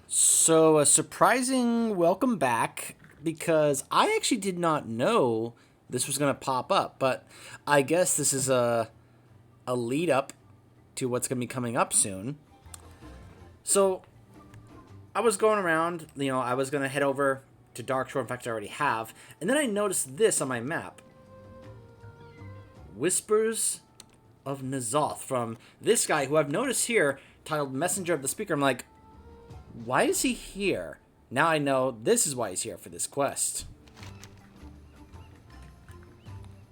So, a surprising welcome back because I actually did not know this was going to pop up, but I guess this is a lead up to what's going to be coming up soon. So, I was going around, I was going to head over to Darkshore. In fact, I already have. And then I noticed this on my map. Whispers of N'Zoth from this guy who I've noticed here titled Messenger of the Speaker. I'm like, why is he here? Now I know this is why he's here for this quest.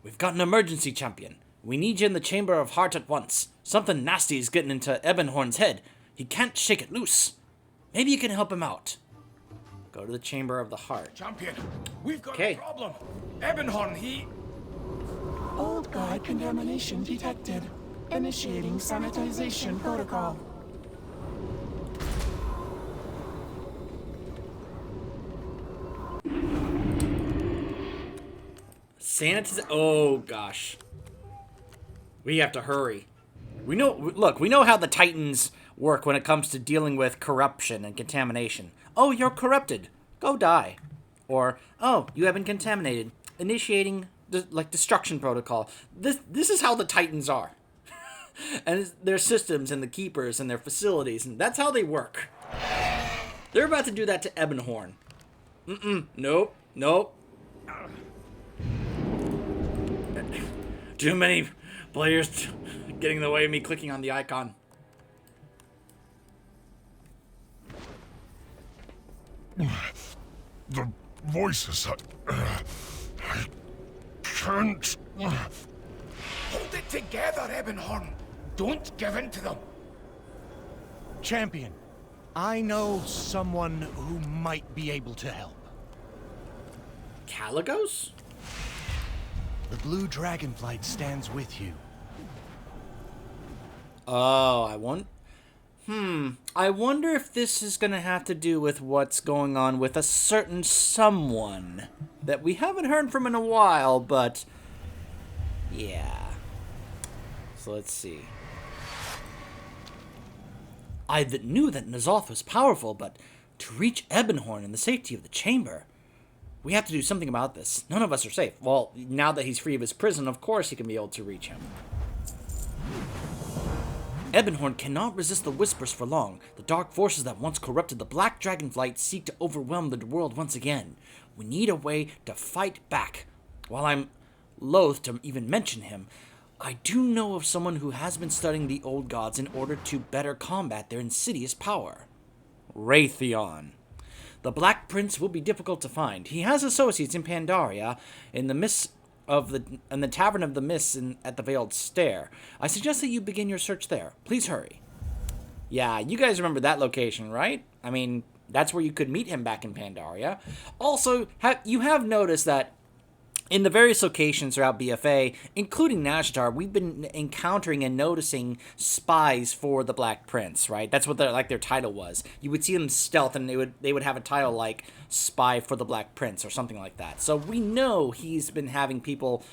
We've got an emergency, champion. We need you in the Chamber of Heart at once. Something nasty is getting into Ebonhorn's head. He can't shake it loose. Maybe you can help him out. Go to the Chamber of the Heart. Champion, we've got a problem. Ebonhorn, he... Old guard contamination detected. Initiating sanitization protocol. Oh gosh. We have to hurry. We know how the Titans work when it comes to dealing with corruption and contamination. Oh, you're corrupted. Go die. Or, oh, you have been contaminated. Initiating destruction protocol. This is how the Titans are. And their systems and the keepers and their facilities, and that's how they work. They're about to do that to Ebonhorn. Nope. Too many players getting in the way of me clicking on the icon. The voices, I can't... Hold it together, Ebonhorn. Don't give in to them. Champion, I know someone who might be able to help. Caligos? The blue dragonflight stands with you. Oh, I wonder if this is gonna have to do with what's going on with a certain someone that we haven't heard from in a while, but yeah. So let's see. I knew that N'Zoth was powerful, but to reach Ebonhorn in the safety of the chamber, we have to do something about this. None of us are safe. Well, now that he's free of his prison, of course he can be able to reach him. Ebonhorn cannot resist the whispers for long. The dark forces that once corrupted the Black Dragonflight seek to overwhelm the world once again. We need a way to fight back. While I'm loath to even mention him, I do know of someone who has been studying the old gods in order to better combat their insidious power. Raytheon. The Black Prince will be difficult to find. He has associates in Pandaria, in the Tavern of the Mists at the Veiled Stair. I suggest that you begin your search there. Please hurry. Yeah, you guys remember that location, right? I mean, that's where you could meet him back in Pandaria. Also, you have noticed that in the various locations throughout BFA, including Nazjatar, we've been encountering and noticing spies for the Black Prince, right? That's what their title was. You would see them stealth, and they would have a title like Spy for the Black Prince or something like that. So we know he's been having people,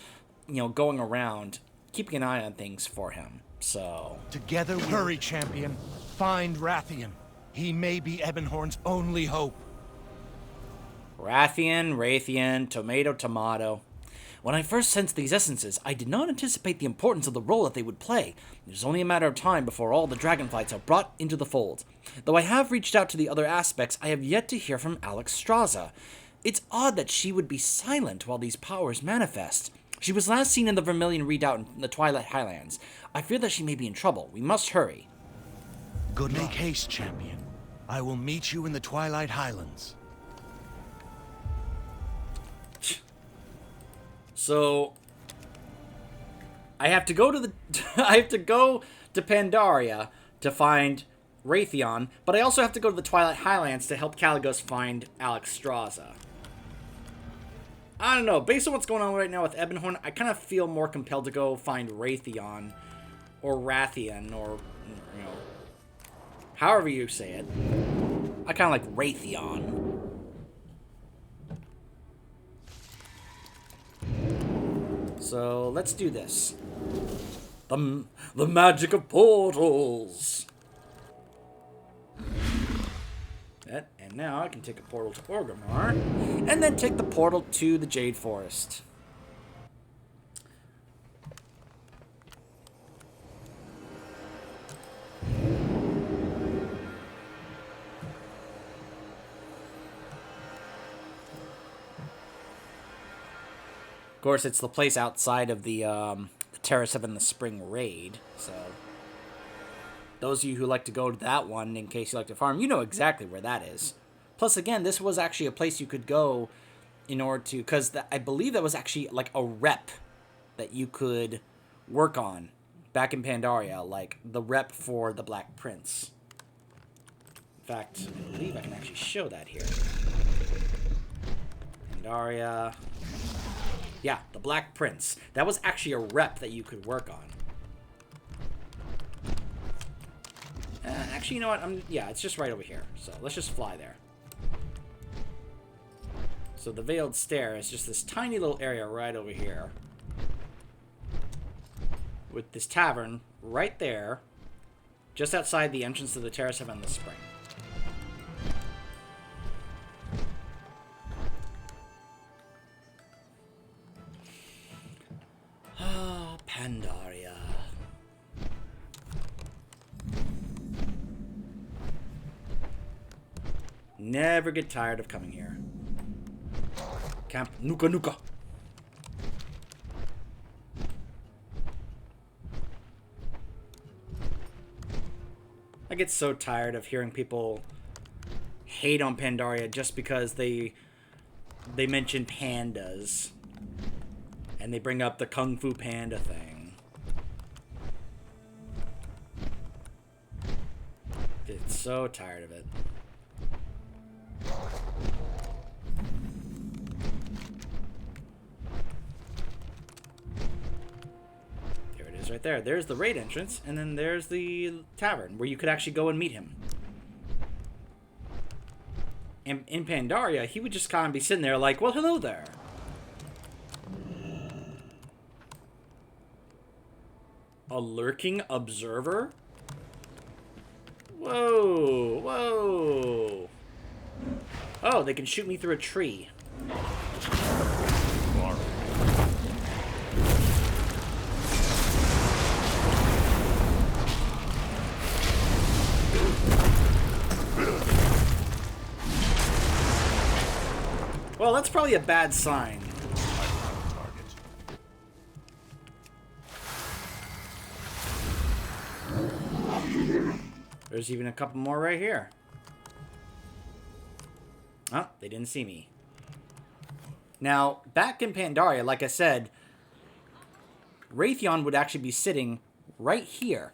going around, keeping an eye on things for him. So together, hurry, champion. Find Rathian. He may be Ebonhorn's only hope. Raytheon, tomato. When I first sensed these essences, I did not anticipate the importance of the role that they would play. It is only a matter of time before all the dragonflights are brought into the fold. Though I have reached out to the other aspects, I have yet to hear from Alex Straza. It's odd that she would be silent while these powers manifest. She was last seen in the Vermilion Redoubt in the Twilight Highlands. I fear that she may be in trouble. We must hurry. Good luck. Make haste, champion. I will meet you in the Twilight Highlands. So I have to go to Pandaria to find Raytheon, but I also have to go to the Twilight Highlands to help Caligos find Alex Straza. I don't know, based on what's going on right now with Ebonhorn, I kind of feel more compelled to go find Raytheon or Rathian or however you say it. I kind of like Raytheon. So let's do this. The magic of portals. That, and now I can take a portal to Orgrimmar, and then take the portal to the Jade Forest. Of course, it's the place outside of the Terrace of in the Spring raid, so those of you who like to go to that one, in case you like to farm, you know exactly where that is. Plus, again, this was actually a place you could go in order to, because I believe that was actually like a rep that you could work on back in Pandaria, like the rep for the Black Prince. In fact, I believe I can actually show that here. Pandaria. Yeah, the Black Prince. That was actually a rep that you could work on. Actually, you know what? Yeah, it's just right over here. So let's just fly there. So the Veiled Stair is just this tiny little area right over here. With this tavern right there. Just outside the entrance to the Terrace of Endless Spring. Ah, Pandaria. Never get tired of coming here. Camp Nuka Nuka. I get so tired of hearing people hate on Pandaria just because they mention pandas. And they bring up the Kung Fu Panda thing. Get so tired of it. There it is right there. There's the raid entrance, and then there's the tavern where you could actually go and meet him. And in Pandaria, he would just kind of be sitting there like, well, hello there. A lurking observer? Whoa, whoa. Oh, they can shoot me through a tree. Well, that's probably a bad sign. There's even a couple more right here. Oh, they didn't see me. Now, back in Pandaria, like I said, Raytheon would actually be sitting right here.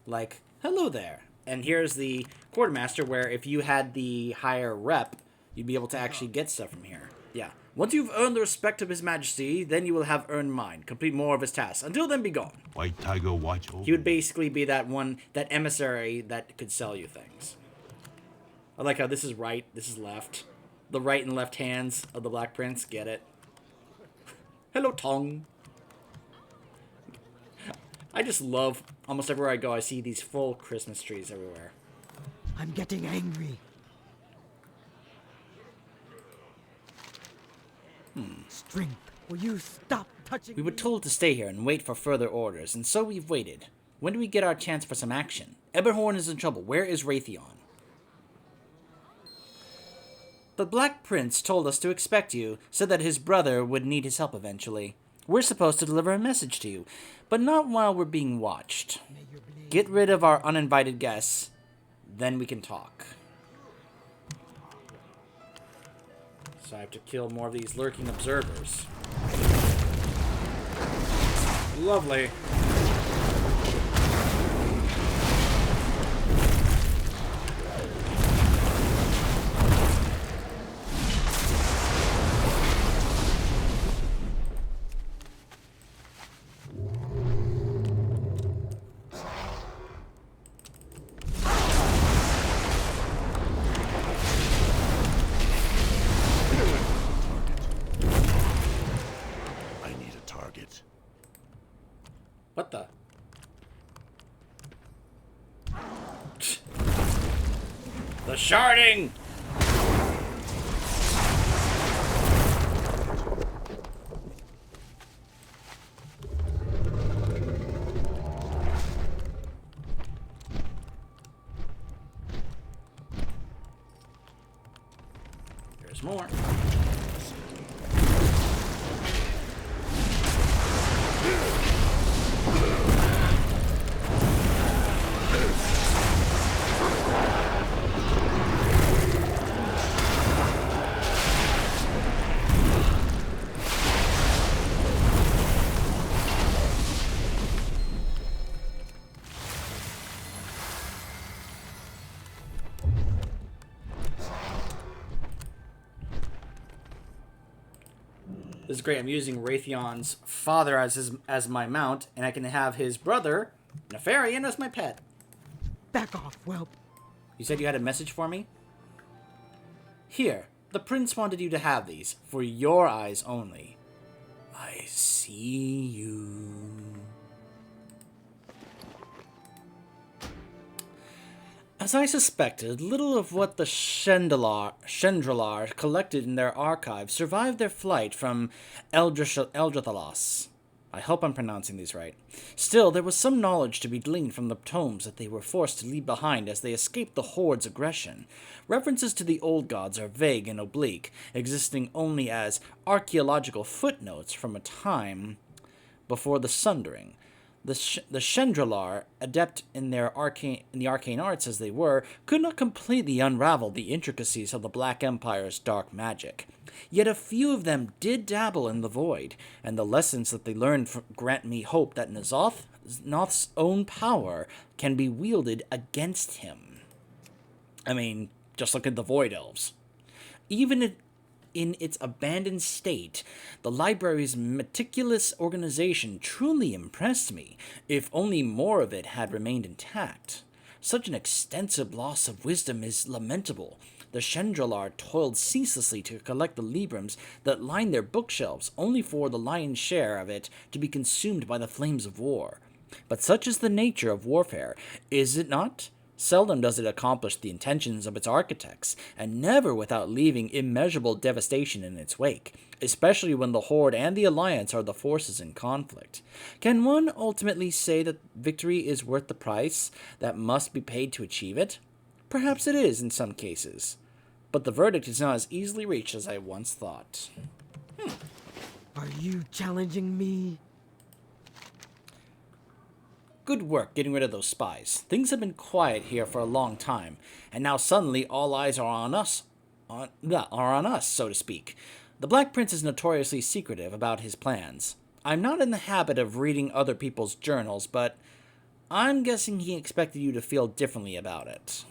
Like, hello there. And here's the quartermaster where if you had the higher rep, you'd be able to actually get stuff from here. Yeah. Once you've earned the respect of His Majesty, then you will have earned mine. Complete more of his tasks. Until then, be gone. White Tiger watch over. He would basically be that emissary that could sell you things. I like how this is right, this is left. The right and left hands of the Black Prince, get it? Hello, Tong. I just love, almost everywhere I go, I see these full Christmas trees everywhere. I'm getting angry. Strength, will you stop touching We were me? told to stay here and wait for further orders, and so we've waited. When do we get our chance for some action? Eberhorn is in trouble. Where is Raytheon? The Black Prince told us to expect you, said that his brother would need his help eventually. We're supposed to deliver a message to you, but not while we're being watched. Get rid of our uninvited guests, then we can talk. So I have to kill more of these lurking observers. Lovely. What the? The sharding! There's more. This is great. I'm using Raytheon's father as my mount, and I can have his brother, Nefarian, as my pet. Back off, whelp. You said you had a message for me? Here, the prince wanted you to have these, for your eyes only. I see you. As I suspected, little of what the Shendralar collected in their archives survived their flight from Eldrathalos. I hope I'm pronouncing these right. Still, there was some knowledge to be gleaned from the tomes that they were forced to leave behind as they escaped the Horde's aggression. References to the old gods are vague and oblique, existing only as archaeological footnotes from a time before the Sundering. The Shendralar, adept in the arcane arts as they were, could not completely unravel the intricacies of the Black Empire's dark magic. Yet a few of them did dabble in the void, and the lessons that they learned grant me hope that Noth's own power can be wielded against him. I mean, just look at the Void Elves. Even in its abandoned state, the library's meticulous organization truly impressed me, if only more of it had remained intact. Such an extensive loss of wisdom is lamentable. The Shendralar toiled ceaselessly to collect the librams that lined their bookshelves, only for the lion's share of it to be consumed by the flames of war. But such is the nature of warfare, is it not? Seldom does it accomplish the intentions of its architects, and never without leaving immeasurable devastation in its wake, especially when the Horde and the Alliance are the forces in conflict. Can one ultimately say that victory is worth the price that must be paid to achieve it? Perhaps it is in some cases, but the verdict is not as easily reached as I once thought. Are you challenging me? Good work getting rid of those spies. Things have been quiet here for a long time, and now suddenly all eyes are on us, so to speak. The Black Prince is notoriously secretive about his plans. I'm not in the habit of reading other people's journals, but I'm guessing he expected you to feel differently about it.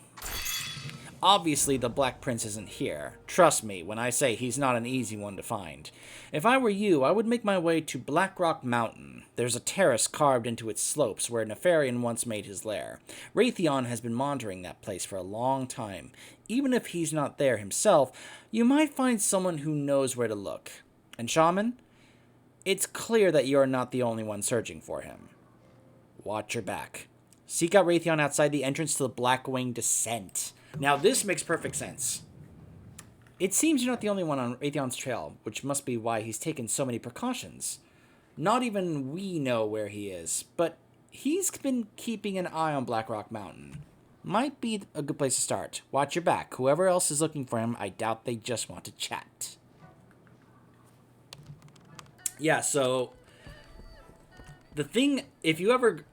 Obviously, the Black Prince isn't here. Trust me when I say he's not an easy one to find. If I were you, I would make my way to Blackrock Mountain. There's a terrace carved into its slopes where Nefarian once made his lair. Raytheon has been monitoring that place for a long time. Even if he's not there himself, you might find someone who knows where to look. And Shaman? It's clear that you are not the only one searching for him. Watch your back. Seek out Raytheon outside the entrance to the Blackwing Descent. Now, this makes perfect sense. It seems you're not the only one on Raytheon's trail, which must be why he's taken so many precautions. Not even we know where he is, but he's been keeping an eye on Blackrock Mountain. Might be a good place to start. Watch your back. Whoever else is looking for him, I doubt they just want to chat. Yeah, so the thing, if you ever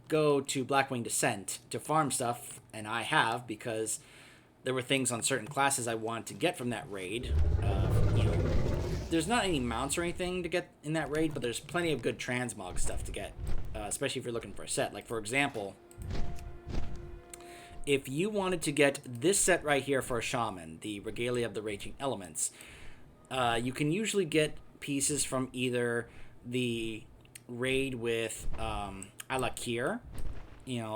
go to Blackwing Descent to farm stuff, and I have, because there were things on certain classes I wanted to get from that raid. There's not any mounts or anything to get in that raid, but there's plenty of good transmog stuff to get, especially if you're looking for a set. Like, for example, if you wanted to get this set right here for a shaman, the Regalia of the Raging Elements, you can usually get pieces from either the raid with Alakir,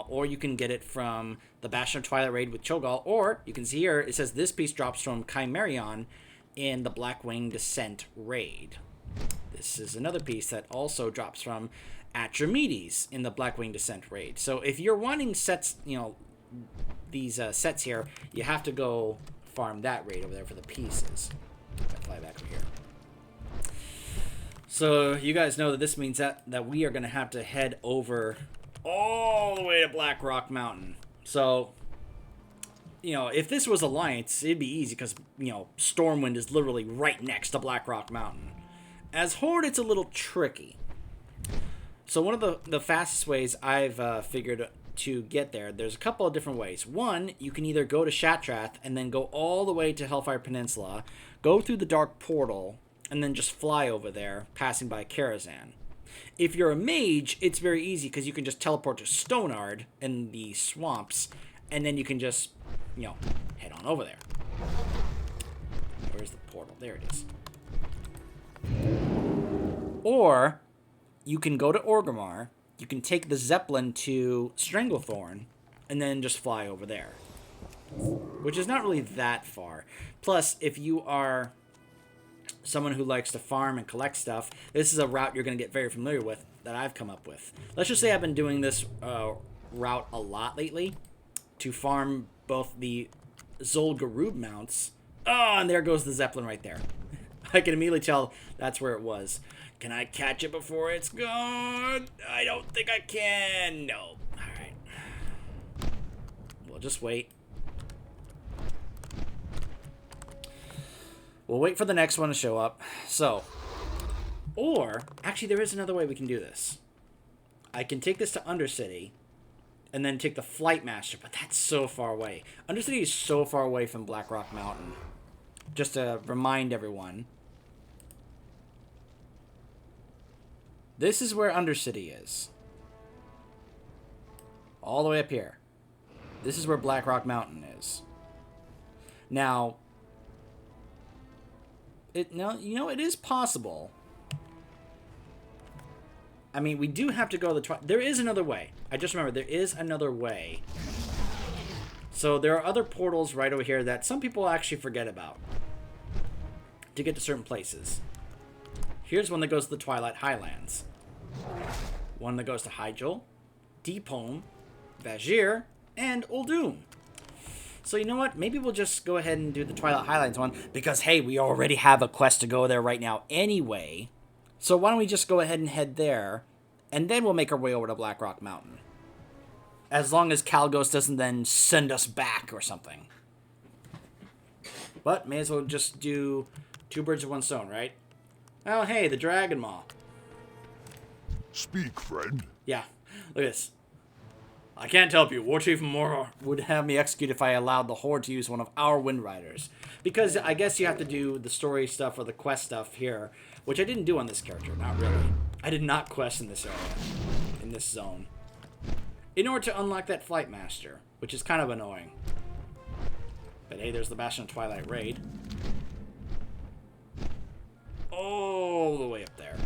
or you can get it from the Bastion of Twilight raid with Cho'Gall, or you can see here, it says this piece drops from Chimerion in the Blackwing Descent raid. This is another piece that also drops from Atramedes in the Blackwing Descent raid. So if you're wanting sets, these sets here, you have to go farm that raid over there for the pieces. I'll fly back over here. So you guys know that this means that we are going to have to head over all the way to Blackrock Mountain. So you know, if this was Alliance, it'd be easy because, you know, Stormwind is literally right next to Blackrock Mountain. As Horde, it's a little tricky. So one of the fastest ways I've figured to get there, there's a couple of different ways. One, you can either go to Shatrath and then go all the way to Hellfire Peninsula, go through the Dark Portal, and then just fly over there, passing by Karazhan. If you're a mage, it's very easy because you can just teleport to Stonard in the swamps, and then you can just, you know, head on over there. Where's the portal? There it is. Or you can go to Orgrimmar, you can take the Zeppelin to Stranglethorn, and then just fly over there. Which is not really that far. Plus, if you are someone who likes to farm and collect stuff, this is a route you're going to get very familiar with that I've come up with. Let's just say I've been doing this route a lot lately to farm both the Zolgarub mounts. Oh, and there goes the Zeppelin right there. I can immediately tell that's where it was. Can I catch it before it's gone? I don't think I can. No. Alright. We'll just wait. We'll wait for the next one to show up. So, or, actually there is another way we can do this. I can take this to Undercity, and then take the Flight Master, but that's so far away. Undercity is so far away from Blackrock Mountain. Just to remind everyone. This is where Undercity is. All the way up here. This is where Blackrock Mountain is. Now, you know, it is possible. I mean, we do have to go to the there is another way. I just remember there is another way. So there are other portals right over here that some people actually forget about to get to certain places. Here's one that goes to the Twilight Highlands. One that goes to Hyjal, Deepholm, Vajir, and Uldum. So you know what? Maybe we'll just go ahead and do the Twilight Highlands one because, hey, we already have a quest to go there right now anyway. So why don't we just go ahead and head there, and then we'll make our way over to Blackrock Mountain. As long as Kalgos doesn't then send us back or something. But may as well just do two birds with one stone, right? Oh, hey, the Dragon Maw. Speak, friend. Yeah, look at this. I can't help you. War Chief Mora would have me execute if I allowed the Horde to use one of our Wind Riders. Because I guess you have to do the story stuff or the quest stuff here, which I didn't do on this character, not really. I did not quest in this area, in this zone, in order to unlock that Flight Master, which is kind of annoying. But hey, there's the Bastion of Twilight raid. All the way up there.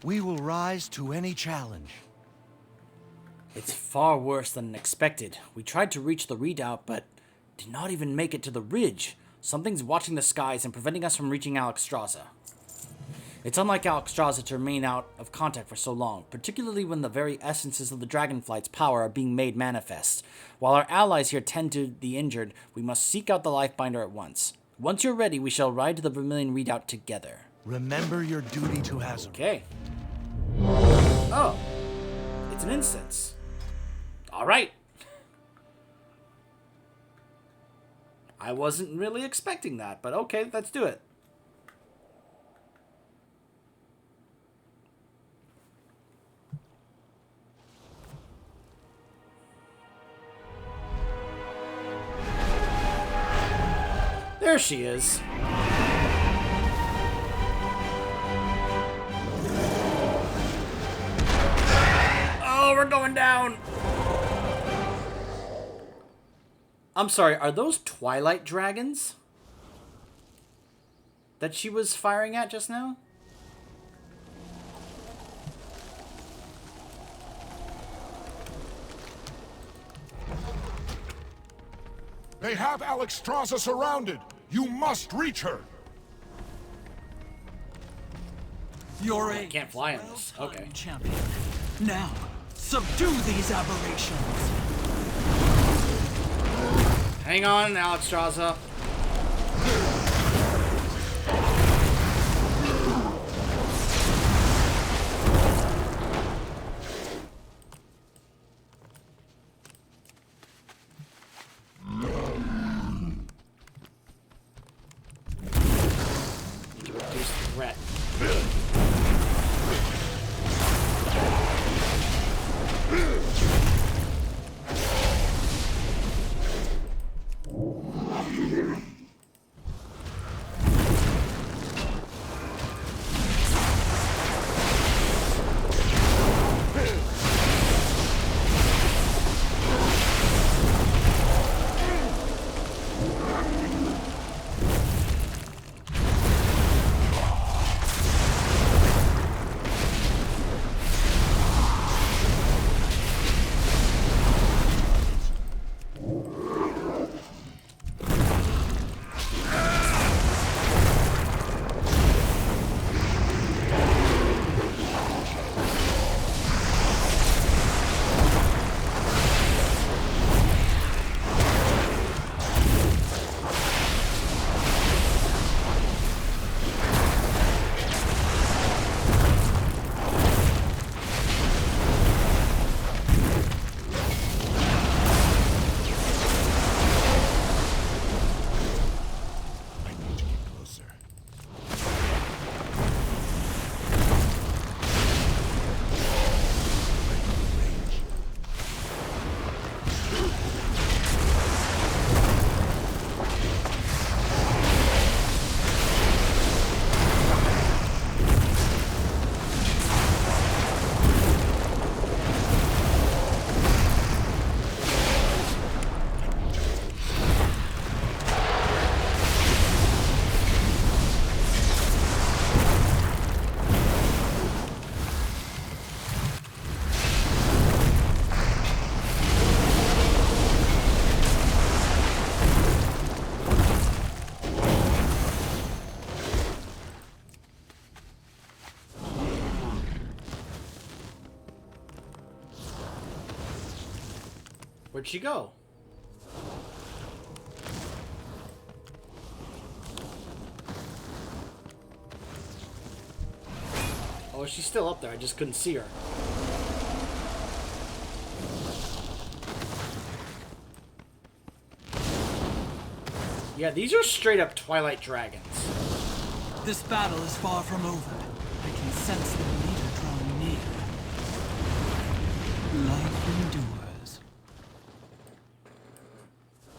We will rise to any challenge. It's far worse than expected. We tried to reach the redoubt, but did not even make it to the ridge. Something's watching the skies and preventing us from reaching Alexstrasza. It's unlike Alexstrasza to remain out of contact for so long, particularly when the very essences of the Dragonflight's power are being made manifest. While our allies here tend to the injured, we must seek out the Lifebinder at once. Once you're ready, we shall ride to the Vermilion Redoubt together. Remember your duty to Hazard. Okay. Oh. It's an instance. Alright. I wasn't really expecting that, but okay, let's do it. There she is. Oh, we're going down. I'm sorry, are those Twilight dragons that she was firing at just now? They have Alexstrasza surrounded. You must reach her. Your aid, Can't fly on this. Okay. champion. Now, subdue these aberrations. Hang on, Alexstrasza. Need to reduce the threat. Where'd she go? Oh, she's still up there. I just couldn't see her. Yeah, these are straight up Twilight dragons. This battle is far from over. I can sense the leader drawing near. Life endures.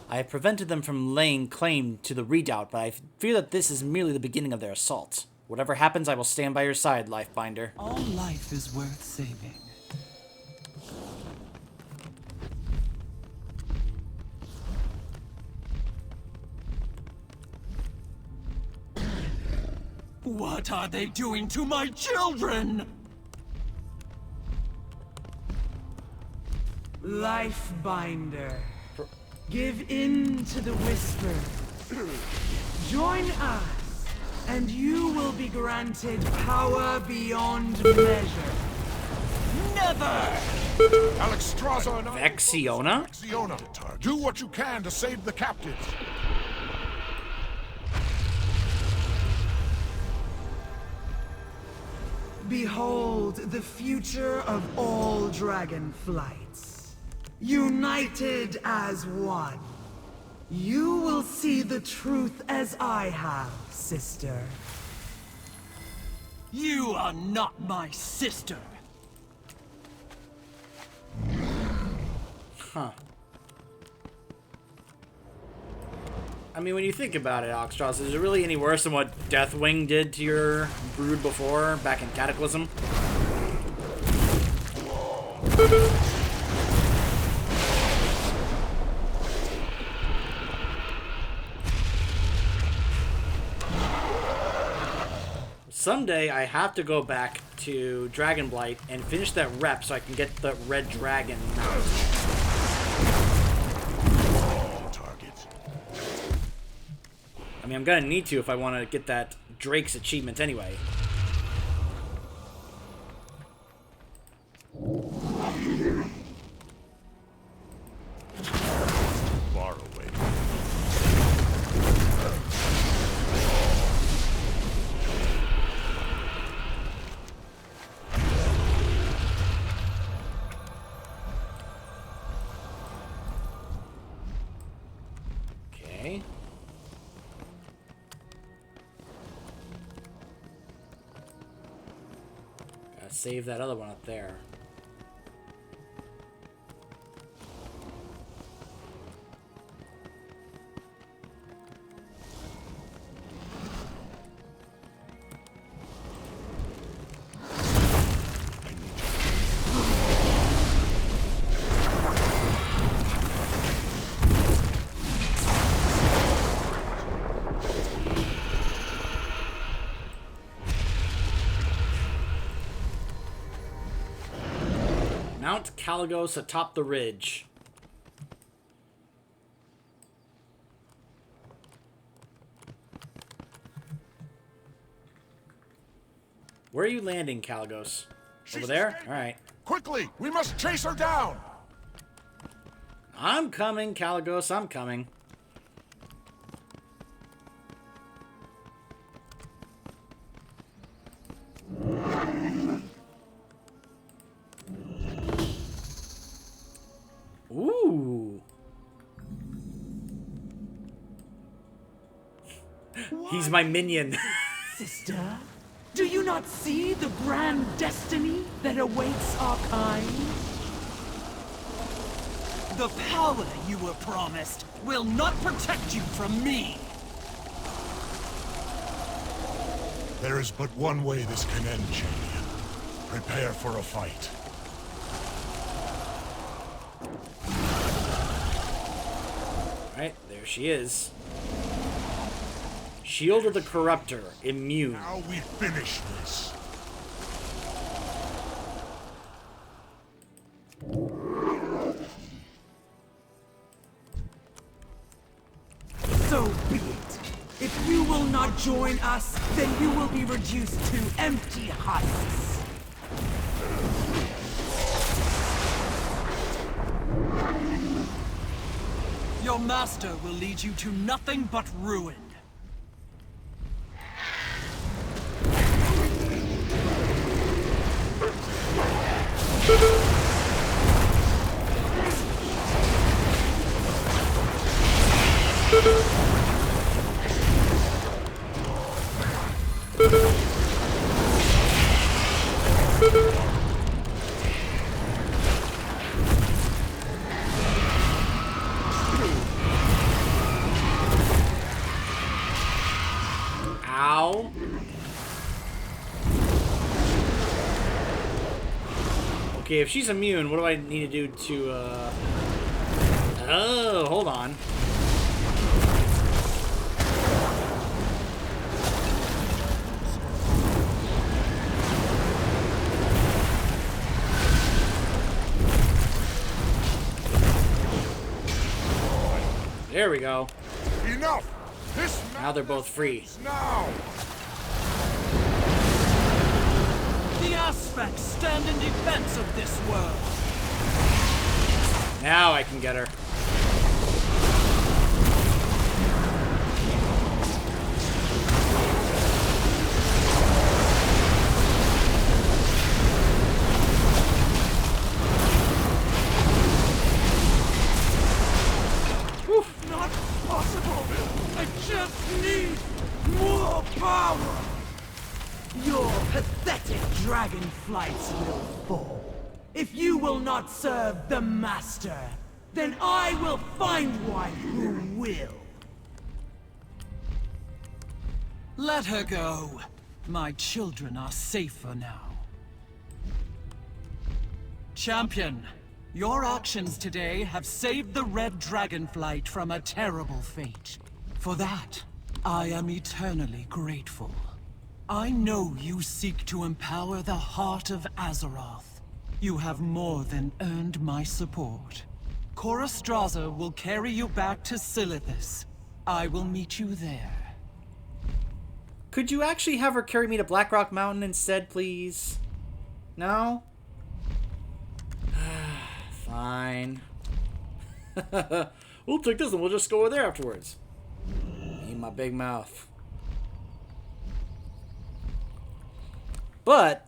I have prevented them from laying claim to the redoubt, but I fear that this is merely the beginning of their assault. Whatever happens, I will stand by your side, Lifebinder. All life is worth saving. What are they doing to my children? Lifebinder. Give in to the whisper. Join us, and you will be granted power beyond measure. Never! Alexstrasza and I... Vexiona? Vexiona, do what you can to save the captives. Behold the future of all dragon flights. United as one. You will see the truth as I have, sister. You are not my sister. Huh. I mean, when you think about it, Alexstrasza, is it really any worse than what Deathwing did to your brood before, back in Cataclysm? Someday I have to go back to Dragonblight and finish that rep so I can get the red dragon mount. Target. I mean, I'm gonna need to if I want to get that Drake's achievement anyway. Far away. Okay. Gotta save that other one up there. Mount Caligos atop the ridge. Where are you landing, Caligos? Over there? escaping. Alright. Quickly, we must chase her down. I'm coming, Caligos, I'm coming. Ooh. He's my minion. Sister, do you not see the grand destiny that awaits our kind? The power you were promised will not protect you from me. There is but one way this can end, champion. Prepare for a fight. Alright, there she is. Shield of the Corruptor, immune. Now we finish this. So be it. If you will not join us, then you will be reduced to empty husks. Your master will lead you to nothing but ruin. Ow. Okay, if she's immune, what do I need to do to, Oh, hold on. There we go. Enough! This Now they're both free. now! The aspects stand in defense of this world. Now I can get her. Not possible! I just need more power! Your pathetic dragonflights will fall. If you will not serve the Master, then I will find one who will. Let her go. My children are safer now. Champion, your actions today have saved the Red Dragonflight from a terrible fate. For that, I am eternally grateful. I know you seek to empower the heart of Azeroth. You have more than earned my support. Cora Straza will carry you back to Silithus. I will meet you there. Could you actually have her carry me to Blackrock Mountain instead, please? No? Fine. We'll take this and we'll just go over there afterwards. Eat my big mouth. But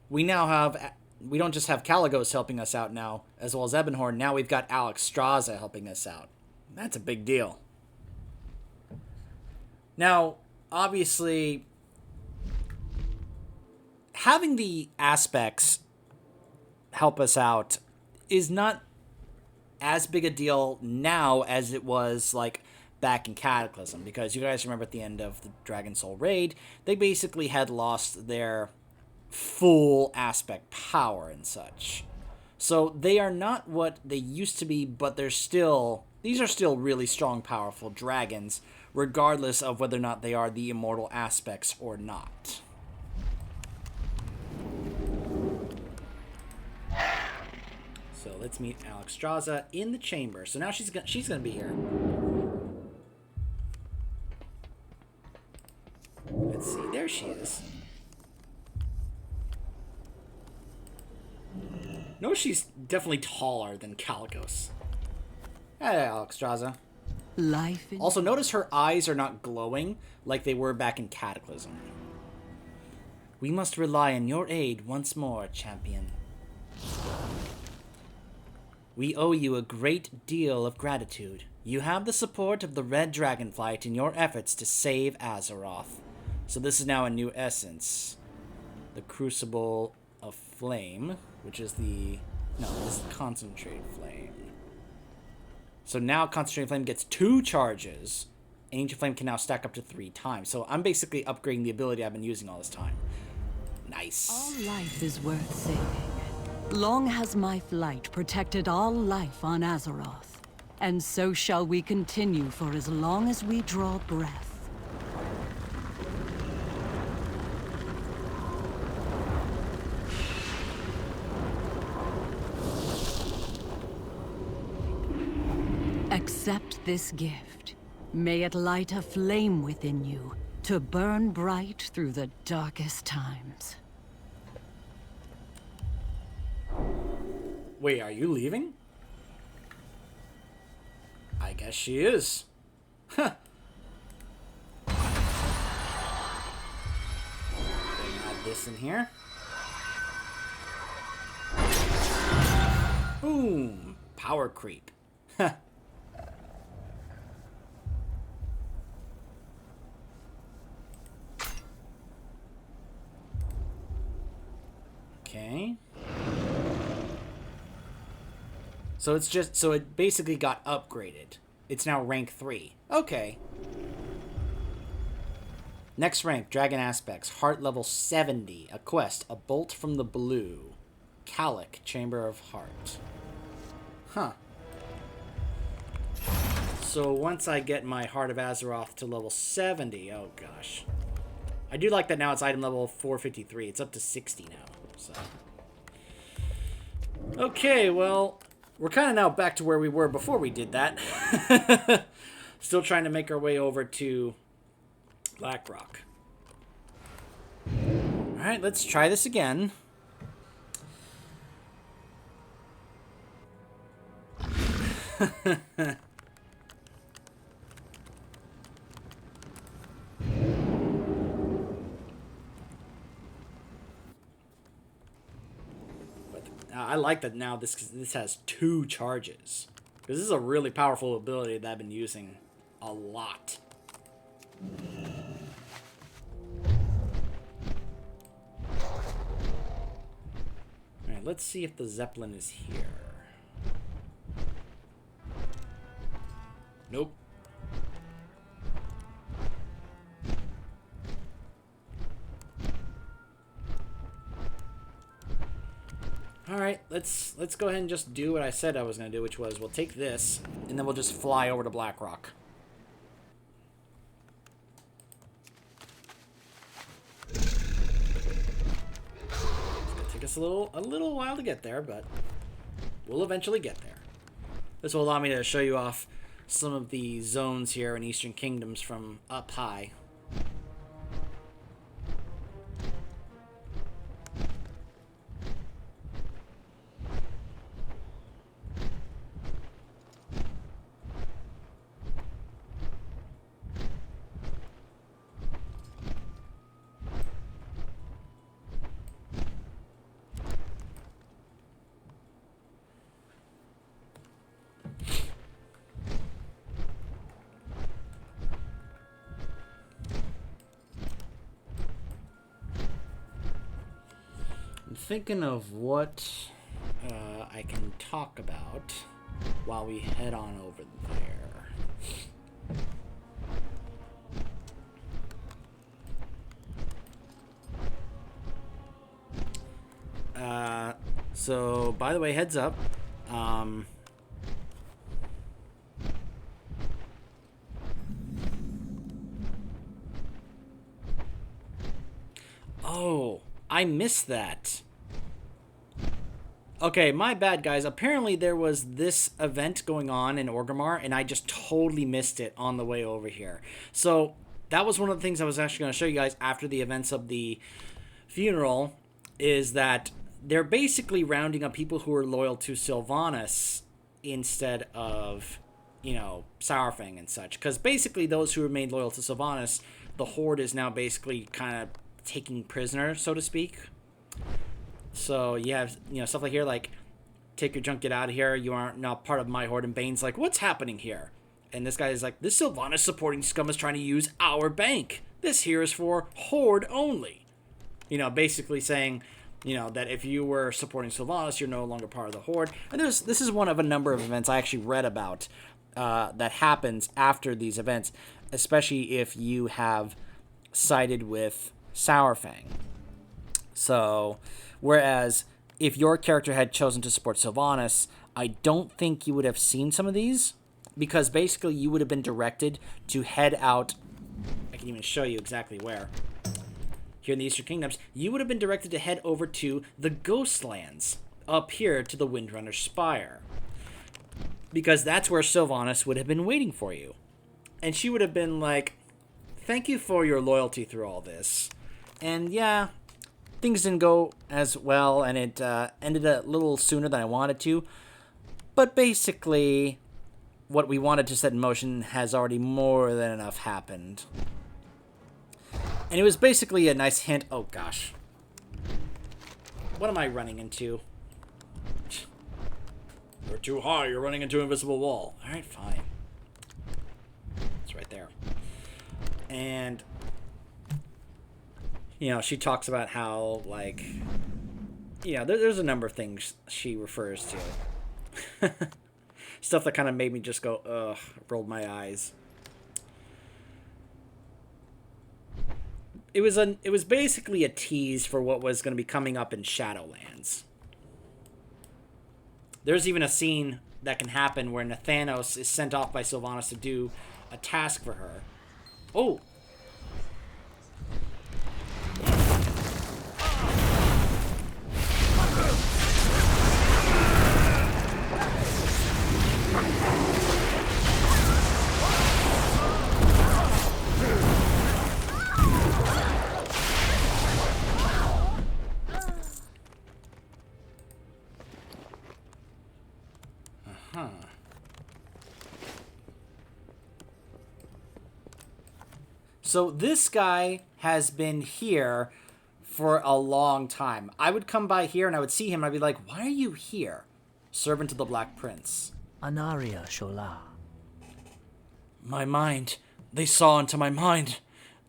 we now have, we don't just have Kalecgos helping us out now, as well as Ebonhorn. Now we've got Alexstrasza helping us out. That's a big deal. Now, obviously, having the aspects help us out is not as big a deal now as it was, like, back in Cataclysm. Because you guys remember at the end of the Dragon Soul raid, they basically had lost their full aspect power and such. So they are not what they used to be, but they're still, these are still really strong, powerful dragons, regardless of whether or not they are the immortal aspects or not. So let's meet Alexstrasza in the chamber. So now she's gonna be here. Let's see, there she is. No, she's definitely taller than Kalecgos. Hey, Alexstrasza. Life in Also, notice her eyes are not glowing like they were back in Cataclysm. We must rely on your aid once more, champion. We owe you a great deal of gratitude. You have the support of the Red Dragonflight in your efforts to save Azeroth. So this is now a new essence. The Crucible of Flame, which is the... No, this is Concentrated Flame. So now Concentrated Flame gets 2 charges. Ancient Flame can now stack up to 3 times. So I'm basically upgrading the ability I've been using all this time. Nice. all life is worth saving. Long has my flight protected all life on Azeroth. And so shall we continue for as long as we draw breath. Accept this gift. May it light a flame within you to burn bright through the darkest times. Wait, are you leaving? I guess she is. Huh. Add this in here. Boom! Power creep. Huh. Okay. So it's just, so it basically got upgraded. It's now rank 3. Okay. Next rank, Dragon Aspects. Heart level 70. A quest, A Bolt from the Blue. Kalik, Chamber of Heart. Huh. So once I get my Heart of Azeroth to level 70, oh gosh. I do like that now it's item level 453. It's up to 60 now. So. Okay, well, we're kind of now back to where we were before we did that. Still trying to make our way over to Blackrock. Alright, let's try this again. I like that now this has 2 charges. Because this is a really powerful ability that I've been using a lot. Alright, let's see if the Zeppelin is here. Nope. Alright, let's go ahead and just do what I said I was going to do, which was we'll take this, and then we'll just fly over to Blackrock. It's going to take us a little while to get there, but we'll eventually get there. This will allow me to show you off some of the zones here in Eastern Kingdoms from up high. Thinking of what I can talk about while we head on over there. So, by the way, heads up. Oh, I missed that. Okay, my bad, guys. Apparently there was this event going on in Orgrimmar, and I just totally missed it on the way over here. So, that was one of the things I was actually going to show you guys after the events of the funeral, is that they're basically rounding up people who are loyal to Sylvanas instead of, you know, Sourfang and such. Because basically those who remained loyal to Sylvanas, the Horde is now basically kind of taking prisoner, so to speak. So you have, you know, stuff like here, like, take your junk, get out of here, you are not part of my Horde. And Bane's like, what's happening here? And this guy is like, this Sylvanas supporting scum is trying to use our bank. This here is for Horde only. You know, basically saying, you know, that if you were supporting Sylvanas, you're no longer part of the Horde. And this is one of a number of events I actually read about that happens after these events, especially if you have sided with Sourfang. So, whereas if your character had chosen to support Sylvanas, I don't think you would have seen some of these, because basically you would have been directed to head out. I can even show you exactly where. Here in the Eastern Kingdoms, you would have been directed to head over to the Ghostlands, up here to the Windrunner Spire, because that's where Sylvanas would have been waiting for you. And she would have been like, thank you for your loyalty through all this. And yeah, things didn't go as well, and it ended a little sooner than I wanted to. But basically, what we wanted to set in motion has already more than enough happened. And it was basically a nice hint. Oh gosh. What am I running into? You're too high, you're running into an invisible wall. Alright, fine. It's right there. And, you know, she talks about how, like, you know, there's a number of things she refers to. Stuff that kind of made me just go, ugh, rolled my eyes. It was basically a tease for what was going to be coming up in Shadowlands. There's even a scene that can happen where Nathanos is sent off by Sylvanas to do a task for her. Oh! So this guy has been here for a long time. I would come by here and I would see him and I'd be like, why are you here? Servant of the Black Prince. Anaria Shola. My mind. They saw into my mind.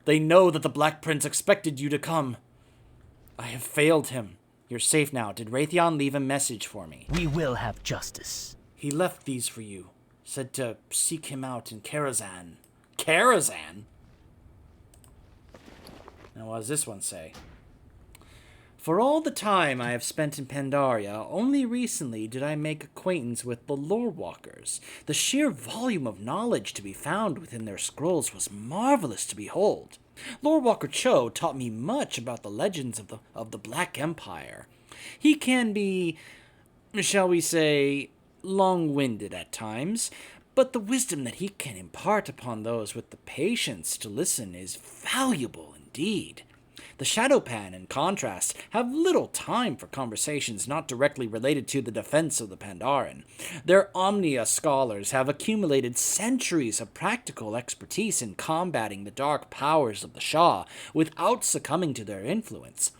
They know that the Black Prince expected you to come. I have failed him. You're safe now. Did Raytheon leave a message for me? We will have justice. He left these for you. Said to seek him out in Karazhan. Karazhan? Now what does this one say? For all the time I have spent in Pandaria, only recently did I make acquaintance with the Lore Walkers. The sheer volume of knowledge to be found within their scrolls was marvelous to behold. Lore Walker Cho taught me much about the legends of the Black Empire. He can be, shall we say, long-winded at times, but the wisdom that he can impart upon those with the patience to listen is valuable indeed. The Shadowpan, in contrast, have little time for conversations not directly related to the defense of the Pandaren. Their Omnia scholars have accumulated centuries of practical expertise in combating the dark powers of the Shah without succumbing to their influence.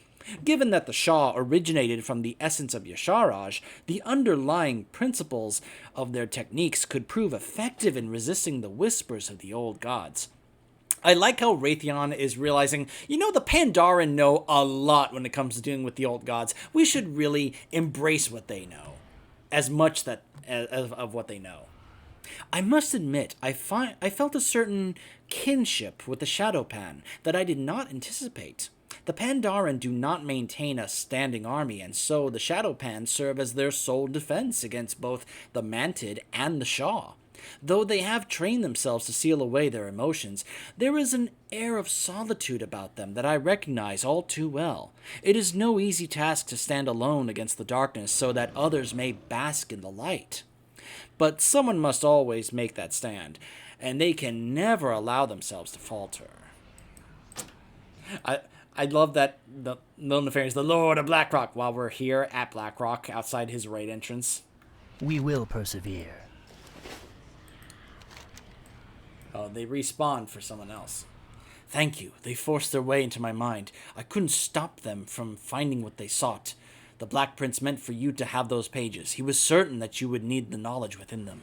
Given that the Shah originated from the essence of Yasharaj, the underlying principles of their techniques could prove effective in resisting the whispers of the old gods. I like how Raytheon is realizing, the Pandaren know a lot when it comes to dealing with the old gods. We should really embrace what they know, as much of what they know. I must admit, I felt a certain kinship with the Shadowpan that I did not anticipate. The Pandaren do not maintain a standing army, and so the Shadowpan serve as their sole defense against both the Mantid and the Shah. Though they have trained themselves to seal away their emotions, there is an air of solitude about them that I recognize all too well. It is no easy task to stand alone against the darkness so that others may bask in the light. But someone must always make that stand, and they can never allow themselves to falter. I love that the Nefarious, the Lord of Blackrock, while we're here at Blackrock, outside his raid entrance. We will persevere. Oh, they respawned for someone else. Thank you. They forced their way into my mind. I couldn't stop them from finding what they sought. The Black Prince meant for you to have those pages. He was certain that you would need the knowledge within them.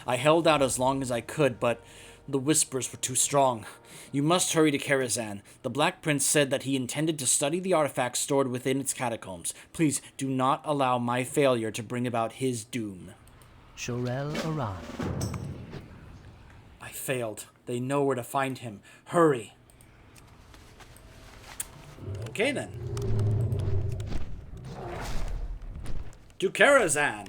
I held out as long as I could, but the whispers were too strong. You must hurry to Karazhan. The Black Prince said that he intended to study the artifacts stored within its catacombs. Please do not allow my failure to bring about his doom. Shorel Aran. I failed. They know where to find him. Hurry. Okay, then. To Karazhan.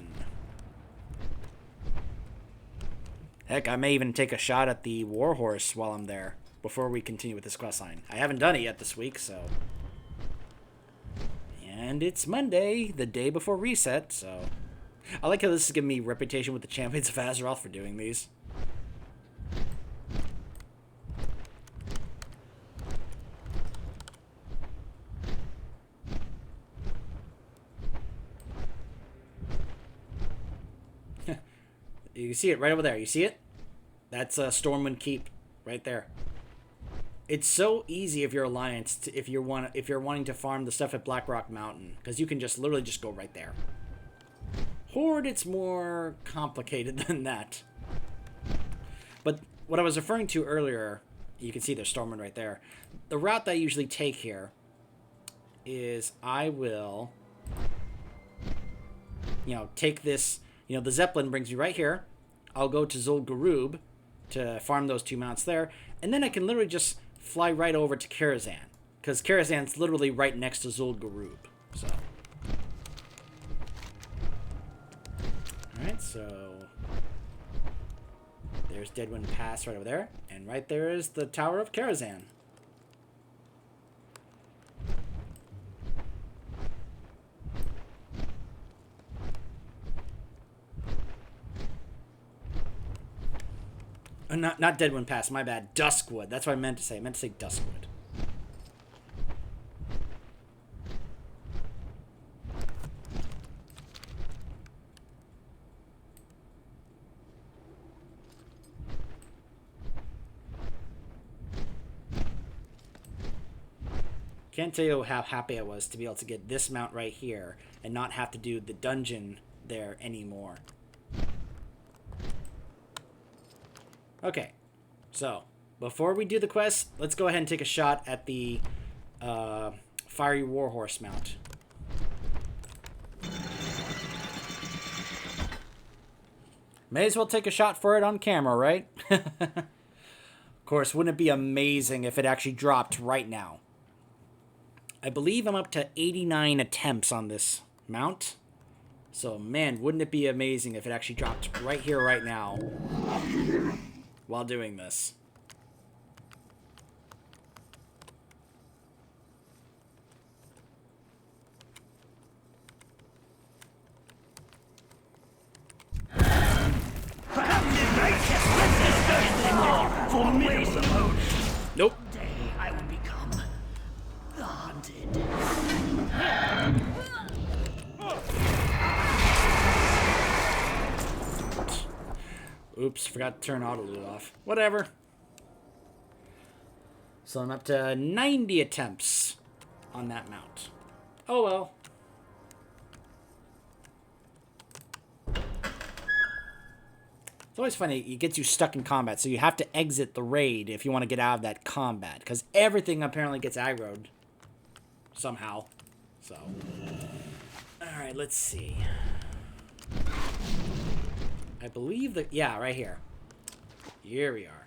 Heck, I may even take a shot at the Warhorse while I'm there, before we continue with this questline. I haven't done it yet this week, so... And it's Monday, the day before reset, so... I like how this is giving me reputation with the Champions of Azeroth for doing these. You can see it right over there. You see it? That's Stormwind Keep, right there. It's so easy if you're Alliance, if you're wanting to farm the stuff at Blackrock Mountain, because you can just literally just go right there. Horde, it's more complicated than that. But what I was referring to earlier, you can see there's Stormwind right there. The route that I usually take here is I will, take this. The Zeppelin brings you right here. I'll go to Zul'Gurub to farm those 2 mounts there. And then I can literally just fly right over to Karazhan. Because Karazhan's literally right next to Zul'Gurub. So. Alright, so... There's Deadwind Pass right over there. And right there is the Tower of Karazhan. Not Deadwind Pass, my bad. Duskwood. That's what I meant to say. I meant to say Duskwood. Can't tell you how happy I was to be able to get this mount right here and not have to do the dungeon there anymore. Okay, so before we do the quest, let's go ahead and take a shot at the Fiery Warhorse mount. May as well take a shot for it on camera, right? Of course, wouldn't it be amazing if it actually dropped right now? I believe I'm up to 89 attempts on this mount. So, man, wouldn't it be amazing if it actually dropped right here, right now, while doing this. Nope. I will become the hunted. Oops, forgot to turn auto loot off. Whatever. So I'm up to 90 attempts on that mount. Oh well. It's always funny, it gets you stuck in combat, so you have to exit the raid if you want to get out of that combat, because everything apparently gets aggroed somehow. So, alright, let's see. I believe that, yeah, right here. Here we are.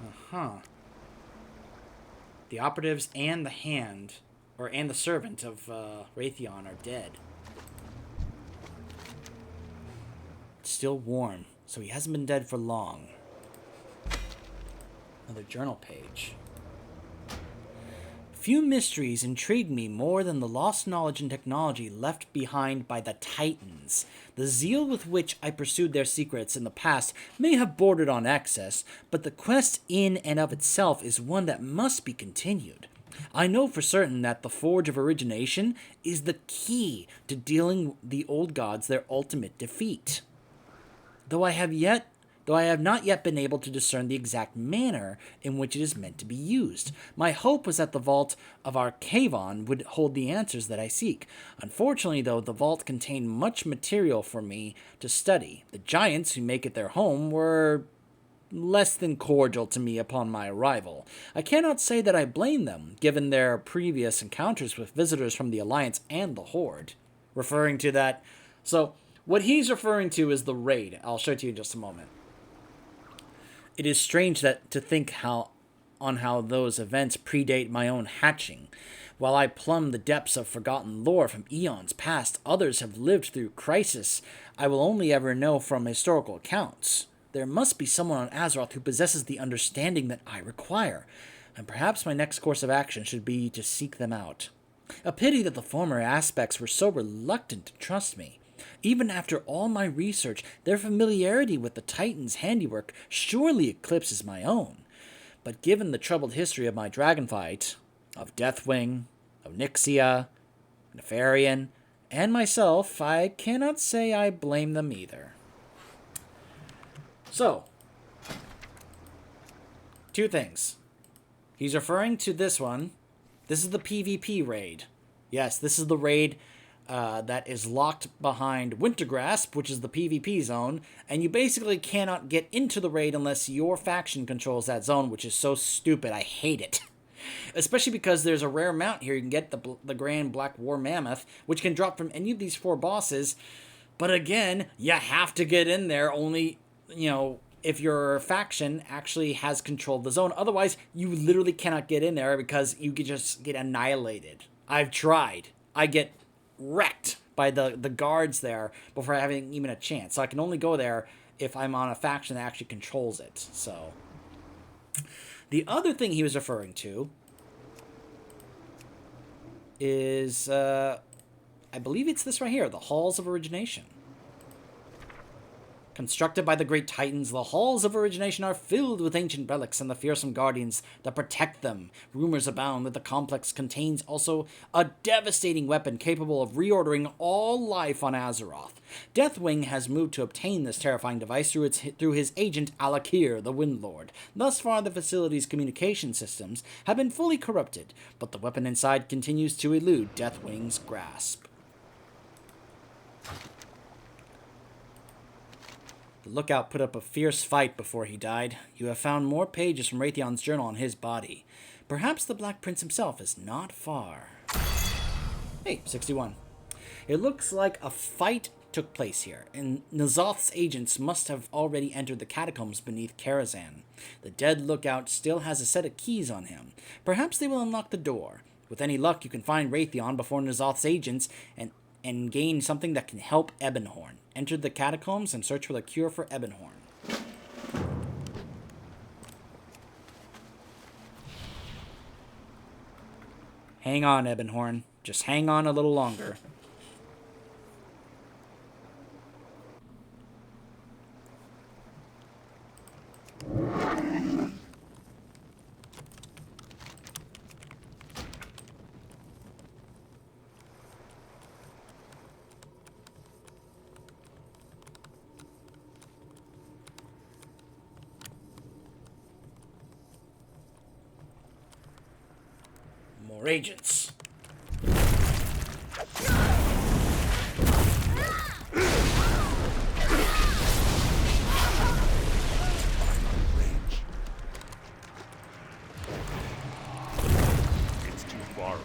Uh-huh. The operatives and the hand, and the servant of Raytheon are dead. Still warm, so he hasn't been dead for long. Another journal page. Few mysteries intrigue me more than the lost knowledge and technology left behind by the Titans. The zeal with which I pursued their secrets in the past may have bordered on excess, but the quest in and of itself is one that must be continued. I know for certain that the Forge of Origination is the key to dealing the old gods their ultimate defeat. Though I have not yet been able to discern the exact manner in which it is meant to be used. My hope was that the vault of Arcavon would hold the answers that I seek. Unfortunately, though, the vault contained much material for me to study. The giants who make it their home were less than cordial to me upon my arrival. I cannot say that I blame them, given their previous encounters with visitors from the Alliance and the Horde. Referring to that... So, what he's referring to is the raid. I'll show it to you in just a moment. It is strange to think how those events predate my own hatching. While I plumb the depths of forgotten lore from eons past, others have lived through crisis I will only ever know from historical accounts. There must be someone on Azeroth who possesses the understanding that I require, and perhaps my next course of action should be to seek them out. A pity that the former aspects were so reluctant to trust me. Even after all my research, their familiarity with the Titan's handiwork surely eclipses my own. But given the troubled history of my dragonfight, of Deathwing, of Nixia, Nefarian, and myself, I cannot say I blame them either. So, two things. He's referring to this one. This is the PvP raid. Yes, this is the raid that is locked behind Wintergrasp, which is the PvP zone, and you basically cannot get into the raid unless your faction controls that zone, which is so stupid. I hate it. Especially because there's a rare mount here. You can get the Grand Black War Mammoth, which can drop from any of these 4 bosses, but again, you have to get in there only, if your faction actually has control of the zone. Otherwise, you literally cannot get in there because you could just get annihilated. I've tried. I get wrecked by the guards there before having even a chance. So I can only go there if I'm on a faction that actually controls it. So the other thing he was referring to is, I believe it's this right here, the Halls of Origination. Constructed by the great Titans, the Halls of Origination are filled with ancient relics and the fearsome guardians that protect them. Rumors abound that the complex contains also a devastating weapon capable of reordering all life on Azeroth. Deathwing has moved to obtain this terrifying device through his agent Alakir, the Windlord. Thus far, the facility's communication systems have been fully corrupted, but the weapon inside continues to elude Deathwing's grasp. The lookout put up a fierce fight before he died. You have found more pages from Raytheon's journal on his body. Perhaps the Black Prince himself is not far. Hey, 61. It looks like a fight took place here, and N'Zoth's agents must have already entered the catacombs beneath Karazhan. The dead lookout still has a set of keys on him. Perhaps they will unlock the door. With any luck, you can find Raytheon before N'Zoth's agents and gain something that can help Ebonhorn. Enter the catacombs and search for the cure for Ebonhorn. Hang on, Ebonhorn. Just hang on a little longer. More agents. It's too far away.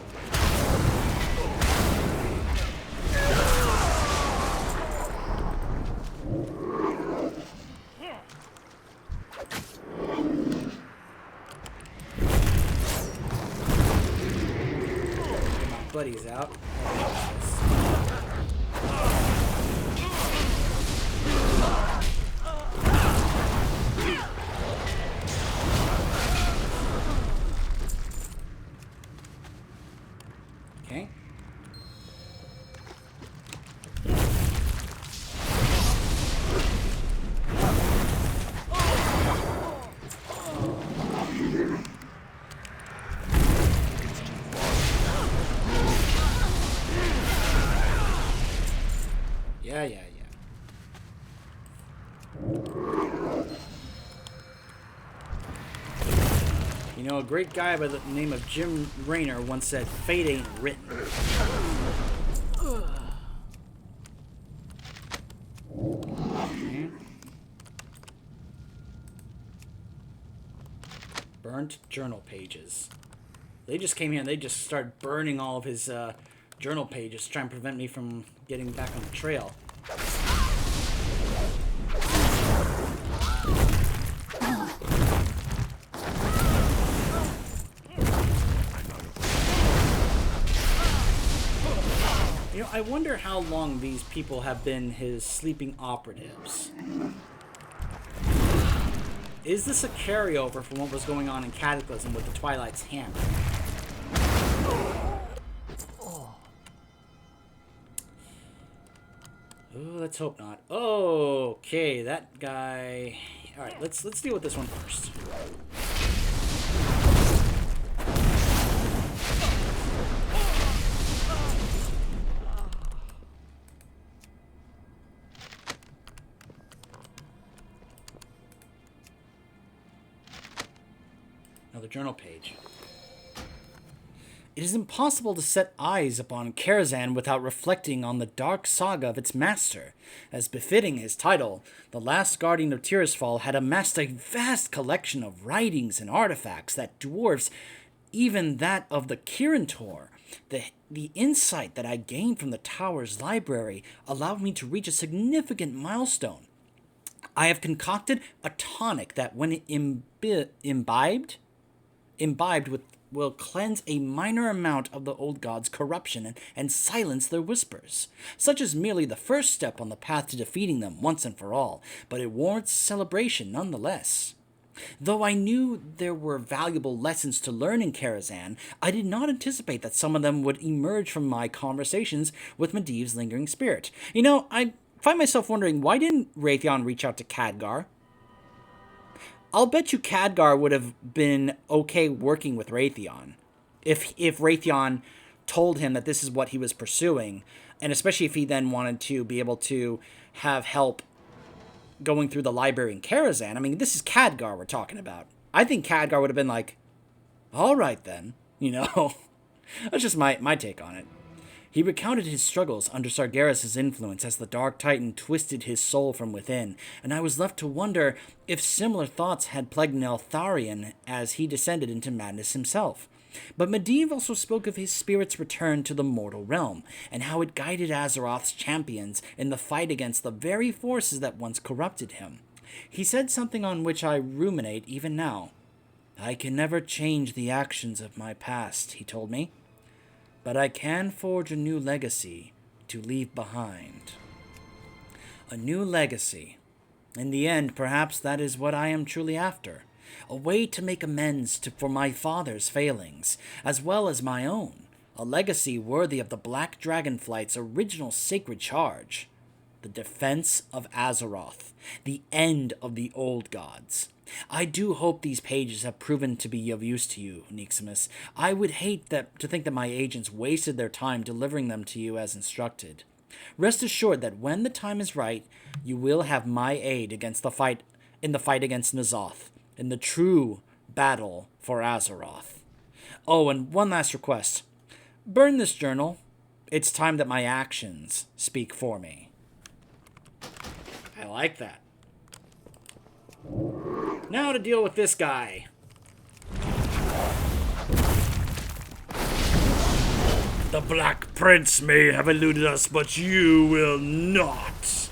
Buddy's out. Okay. Yeah. You know, a great guy by the name of Jim Raynor once said, "Fate ain't written." Burnt journal pages. They just came here and they just started burning all of his journal pages to try and prevent me from getting back on the trail. You know, I wonder how long these people have been his sleeping operatives. Is this a carryover from what was going on in Cataclysm with the Twilight's Hand? Oh, let's hope not. Okay, that guy. All right, let's deal with this one first. Another journal page. It is impossible to set eyes upon Karazhan without reflecting on the dark saga of its master. As befitting his title, the last guardian of Tirisfal had amassed a vast collection of writings and artifacts that dwarfs even that of the Kirintor. The insight that I gained from the tower's library allowed me to reach a significant milestone. I have concocted a tonic that, when imbibed with, will cleanse a minor amount of the old gods' corruption and silence their whispers. Such is merely the first step on the path to defeating them once and for all, but it warrants celebration nonetheless. Though I knew there were valuable lessons to learn in Karazhan, I did not anticipate that some of them would emerge from my conversations with Medivh's lingering spirit. You know, I find myself wondering, why didn't Raytheon reach out to Khadgar? I'll bet you Khadgar would have been okay working with Raytheon if Raytheon told him that this is what he was pursuing, and especially if he then wanted to be able to have help going through the library in Karazhan. I mean, this is Khadgar we're talking about. I think Khadgar would have been like, all right then, you know. That's just my take on it. He recounted his struggles under Sargeras' influence as the Dark Titan twisted his soul from within, and I was left to wonder if similar thoughts had plagued Neltharion as he descended into madness himself. But Medivh also spoke of his spirit's return to the mortal realm, and how it guided Azeroth's champions in the fight against the very forces that once corrupted him. He said something on which I ruminate even now. I can never change the actions of my past, he told me, but I can forge a new legacy to leave behind. A new legacy. In the end, perhaps that is what I am truly after. A way to make amends for my father's failings, as well as my own. A legacy worthy of the Black Dragonflight's original sacred charge. The defense of Azeroth. The end of the old gods. I do hope these pages have proven to be of use to you, Niximus. I would hate to think that my agents wasted their time delivering them to you as instructed. Rest assured that when the time is right, you will have my aid against the fight against N'Zoth, in the true battle for Azeroth. Oh, and one last request. Burn this journal. It's time that my actions speak for me. I like that. Now to deal with this guy. The Black Prince may have eluded us, but you will not.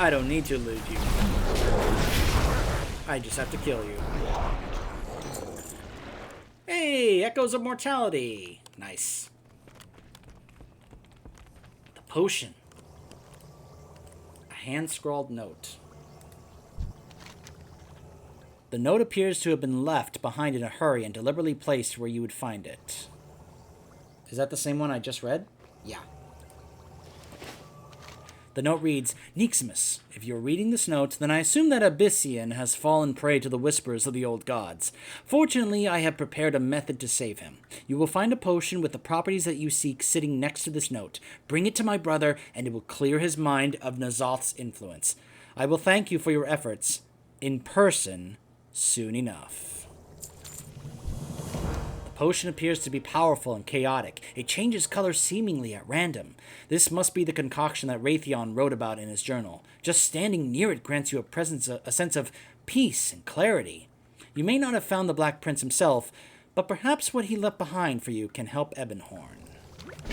I don't need to elude you. I just have to kill you. Hey, Echoes of Mortality. Nice. The potion. A hand-scrawled note. The note appears to have been left behind in a hurry and deliberately placed where you would find it. Is that the same one I just read? Yeah. The note reads, Niximus, if you're reading this note, then I assume that Abyssian has fallen prey to the whispers of the old gods. Fortunately, I have prepared a method to save him. You will find a potion with the properties that you seek sitting next to this note. Bring it to my brother, and it will clear his mind of N'Zoth's influence. I will thank you for your efforts in person soon enough. The potion appears to be powerful and chaotic. It changes color seemingly at random. This must be the concoction that Raytheon wrote about in his journal. Just standing near it grants you a sense of peace and clarity. You may not have found the Black Prince himself, but perhaps what he left behind for you can help Ebonhorn.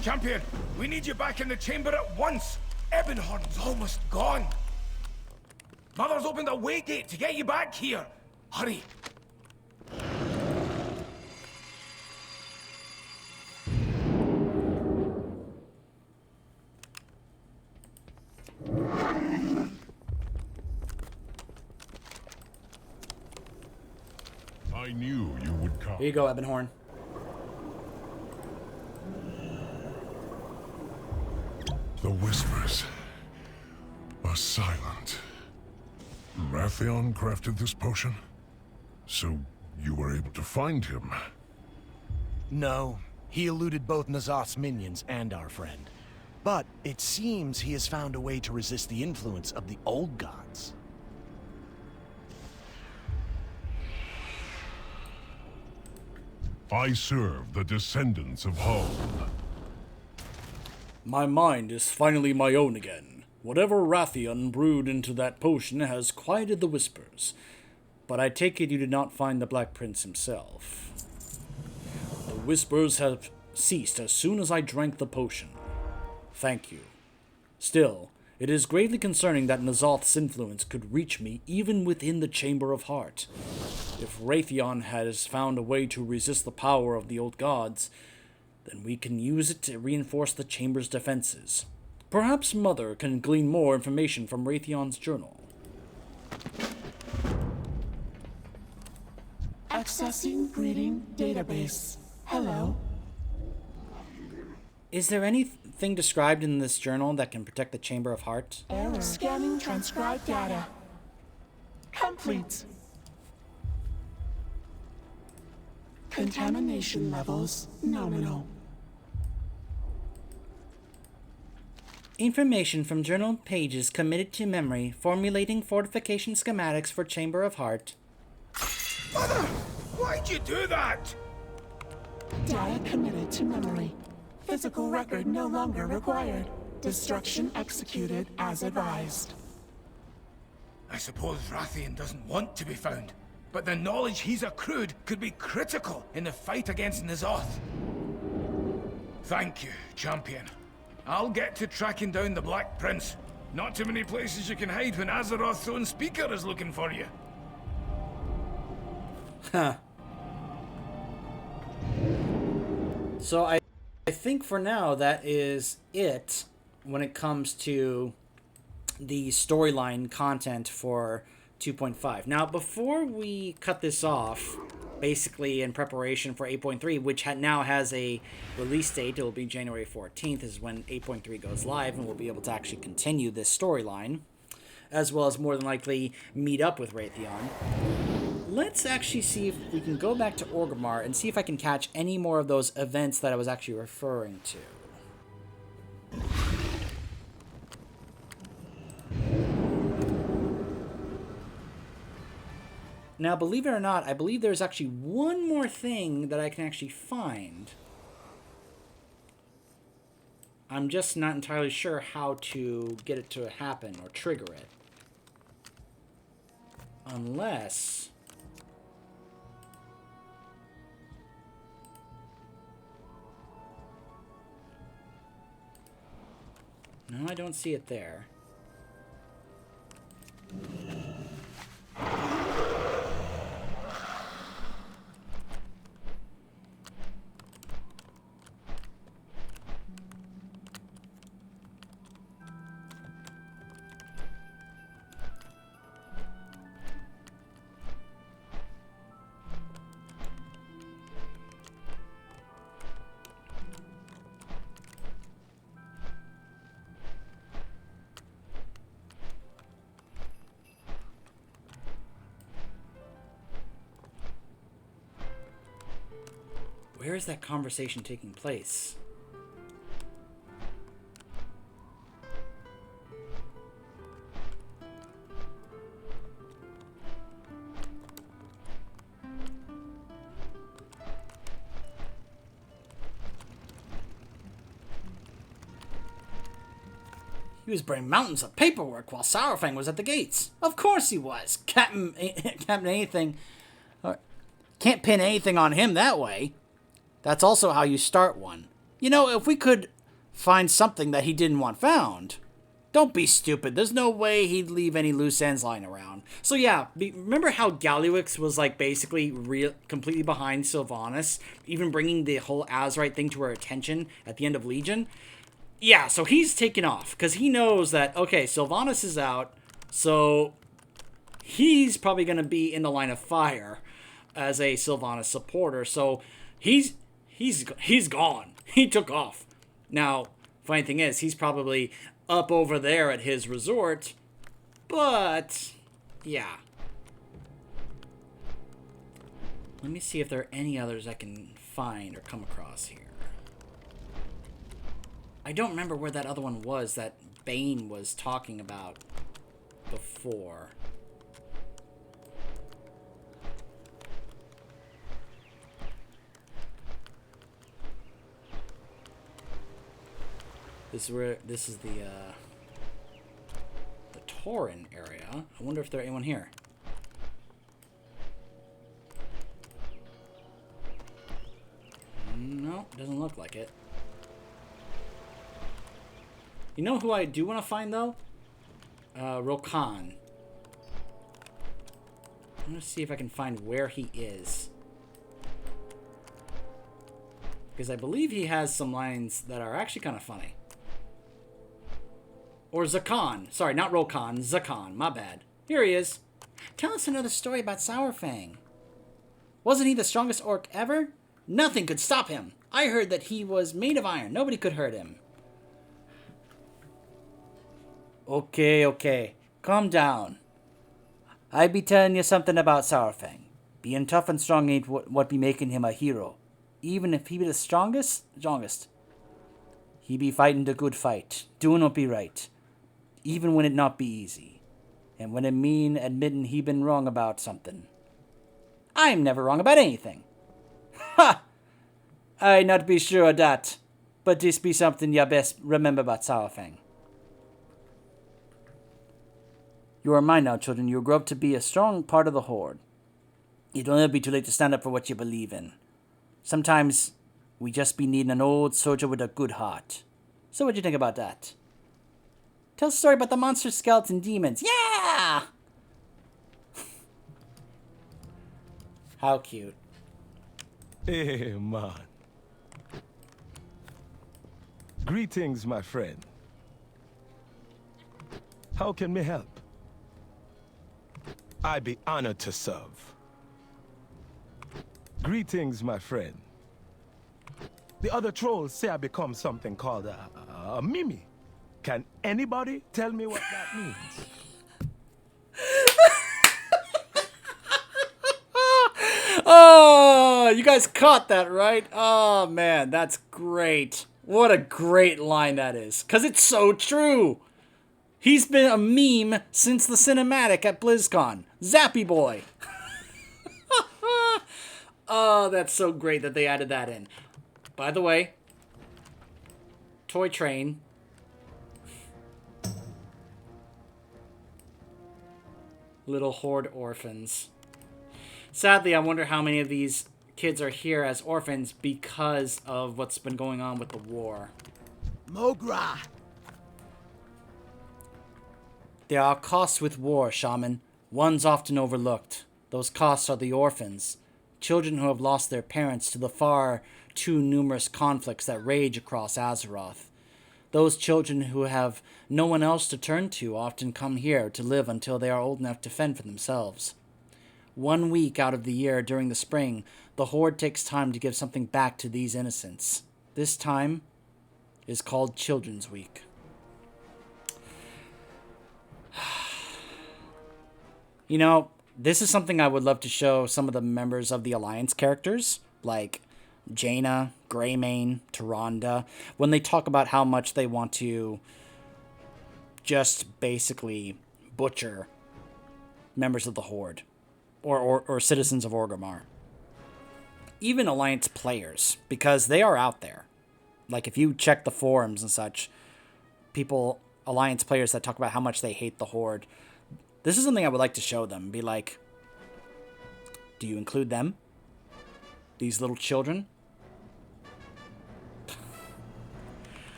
Champion, we need you back in the chamber at once. Ebonhorn's almost gone. Mother's opened a way gate to get you back here. Hurry. I knew you would come. Here you go, Ebonhorn. The whispers are silent. Rathion crafted this potion? So you were able to find him? No, he eluded both N'Zoth's minions and our friend. But it seems he has found a way to resist the influence of the old gods. I serve the descendants of Hull. My mind is finally my own again. Whatever Rathion brewed into that potion has quieted the whispers. But I take it you did not find the Black Prince himself. The whispers have ceased as soon as I drank the potion. Thank you. Still, it is greatly concerning that N'Zoth's influence could reach me even within the Chamber of Heart. If Raytheon has found a way to resist the power of the old gods, then we can use it to reinforce the Chamber's defenses. Perhaps Mother can glean more information from Raytheon's journal. Accessing greeting database. Hello. Is there anything described in this journal that can protect the Chamber of Heart? Error. Scanning transcribed data. Complete. Contamination levels nominal. Information from journal pages committed to memory, formulating fortification schematics for Chamber of Heart. Mother, why'd you do that? Data committed to memory. Physical record no longer required. Destruction executed as advised. I suppose Rathian doesn't want to be found, but the knowledge he's accrued could be critical in the fight against N'Zoth. Thank you, champion. I'll get to tracking down the Black Prince. Not too many places you can hide when Azeroth's own speaker is looking for you. Huh. So I think for now that is it when it comes to the storyline content for 2.5. Now, before we cut this off, basically in preparation for 8.3, which now has a release date, it will be January 14th is when 8.3 goes live, and we'll be able to actually continue this storyline, as well as more than likely meet up with Raytheon. Let's actually see if we can go back to Orgrimmar and see if I can catch any more of those events that I was actually referring to. Now, believe it or not, I believe there's actually one more thing that I can actually find. I'm just not entirely sure how to get it to happen or trigger it. Unless... No, I don't see it there. Where is that conversation taking place? He was bringing mountains of paperwork while Saurfang was at the gates. Of course he was. Captain anything. Can't pin anything on him that way. That's also how you start one. You know, if we could find something that he didn't want found. Don't be stupid. There's no way he'd leave any loose ends lying around. So yeah, remember how Galliwix was like basically completely behind Sylvanas, even bringing the whole Azerite thing to her attention at the end of Legion? Yeah, so he's taken off because he knows that, okay, Sylvanas is out, so he's probably going to be in the line of fire as a Sylvanas supporter. So he's gone. He took off. Now, funny thing is, he's probably up over there at his resort, but yeah. Let me see if there are any others I can find or come across here. I don't remember where that other one was that Bane was talking about before. This is the Tauren area. I wonder if there's anyone here. No, doesn't look like it. You know who I do want to find, though? Rokan. I'm going to see if I can find where he is. Because I believe he has some lines that are actually kind of funny. Or Zakan. Sorry, not Rokan. Zakan. My bad. Here he is. Tell us another story about Saurfang. Wasn't he the strongest orc ever? Nothing could stop him. I heard that he was made of iron. Nobody could hurt him. Okay. Calm down. I be telling you something about Saurfang. Being tough and strong ain't what be making him a hero. Even if he be the strongest, he be fighting the good fight, doing what be right, even when it not be easy, and when it mean admitting he been wrong about something. I'm never wrong about anything. Ha! I not be sure of that, but this be something ya best remember about Saurfang. You are mine now, children. You will grow up to be a strong part of the Horde. It'll never be too late to stand up for what you believe in. Sometimes we just be needing an old soldier with a good heart. So what do you think about that? Tell a story about the monster skeleton demons. Yeah! How cute. Hey, man. Greetings, my friend. How can we help? I be honored to serve. Greetings, my friend. The other trolls say I become something called a Mimi. Can anybody tell me what that means? Oh, you guys caught that, right? Oh, man, that's great. What a great line that is. Because it's so true. He's been a meme since the cinematic at BlizzCon. Zappy Boy. Oh, that's so great that they added that in. By the way, Toy Train. Little Horde orphans. Sadly, I wonder how many of these kids are here as orphans because of what's been going on with the war. Mogra! There are costs with war, Shaman. One's often overlooked. Those costs are the orphans. Children who have lost their parents to the far too numerous conflicts that rage across Azeroth. Those children who have no one else to turn to often come here to live until they are old enough to fend for themselves. 1 week out of the year during the spring, the Horde takes time to give something back to these innocents. This time is called Children's Week. You know, this is something I would love to show some of the members of the Alliance characters, like Jaina, Greymane, Tyrande, when they talk about how much they want to just basically butcher members of the Horde, or citizens of Orgrimmar. Even Alliance players, because they are out there. Like, if you check the forums and such, people, Alliance players that talk about how much they hate the Horde, this is something I would like to show them. Be like, do you include them? These little children?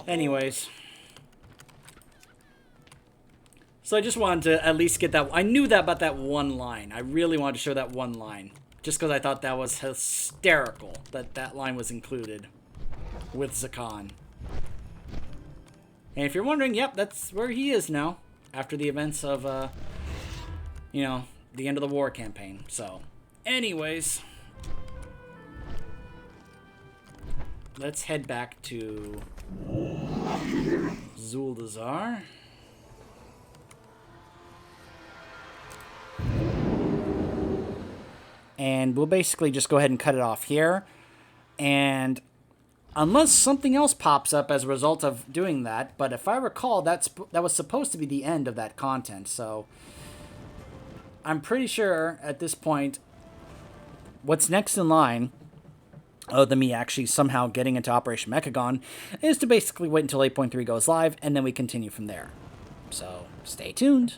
Anyways. So I just wanted to at least get that. I knew that about that one line. I really wanted to show that one line. Just because I thought that was hysterical that that line was included with Zakan. And if you're wondering, yep, that's where he is now. After the events of, you know, the end of the war campaign. So, anyways. Let's head back to Zuldazar. And we'll basically just go ahead and cut it off here. And unless something else pops up as a result of doing that, but if I recall, that was supposed to be the end of that content. So I'm pretty sure at this point, what's next in line, other than me actually somehow getting into Operation Mechagon, is to basically wait until 8.3 goes live, and then we continue from there. So stay tuned.